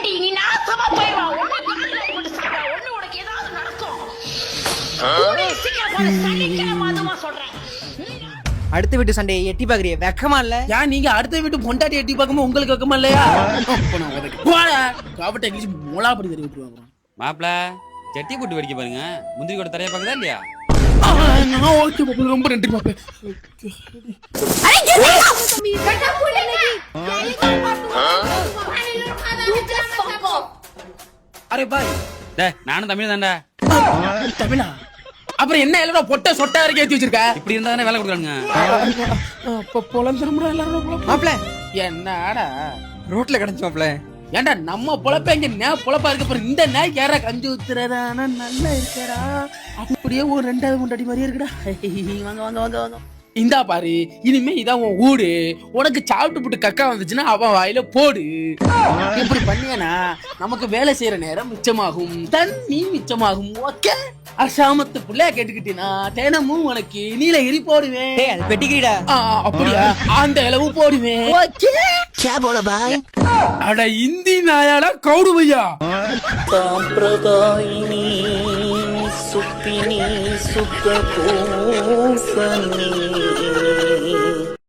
நீ நாசமா போயிடுவா. ஒண்ணு உனக்கு ஏதாவது நடக்கும். சனிக்கிழமை அதுவா சொல்றேன். அடுத்த வீட்டு சண்டையை எட்டி பாக்குறிய வெக்கமா இல்ல? ஏன் நீங்க அடுத்த வீட்டு பொண்டாட்டி எட்டி பார்க்கும்போது உங்களுக்கு வெக்கமா இல்லையா? காபட்டை இங்கிலீஷ் மொளாப்படி தெரிய விட்டுருவாங்க. மாப்பிள சட்டி போட்டு வெடிக்க பாருங்க. முந்திரி கூட தரையா பாக்குதா இல்லையா? ஓகே பாப்பா, ரொம்ப நன்றி பாப்பா. அரே பாய், நானும் தமிழ் தான்டா. தமிழா? அப்புறம் என்ன எல்லாரும் பொட்ட சொட்டா இருக்கு ஏத்தி வச்சிருக்க? இப்படி இருந்தா தானே வேலை கொடுக்குறாங்க. பொழந்துருமுடா எல்லாரும். மாப்ள என்னடா ரோட்ல கிடந்துச்சு மாப்ள. ஏன்டா நம்ம பொழப்ப இங்க பொழப்பா இருக்க போற இந்த நாய் கேர கஞ்சி ஊத்துறதானா நல்லா இருக்கடா. அப்படியே ஒரு ரெண்டாவது முண்டாடி மாதிரியே இருக்குடா. வாங்க வாங்க வாங்க வாங்க. இந்தா பாரு, இனிமே இதான் உன் ஊடு. உனக்கு சாப்பிட்டு போட்டு கக்கா வந்துச்சுன்னா அவன் வாயில போடு. இப்படி பண்ணியனா நமக்கு வேலை செய்யற நேரம் மிச்சமாகும், தண்ணி மிச்சமாகும். ஓகே, அசாமத்து புள்ளையா கேட்டுக்கிட்டீனா தினமும் உனக்கு நீலகிரி போடுவேன். அது பெட்டிக்கிடா. அப்படியா? அந்த அளவு போடுவேன். ஓகே, அட இந்தி நாயாடா கவுடு பையா. சாம்பிரதாயினி சுப்பினி சுத்த கோசனி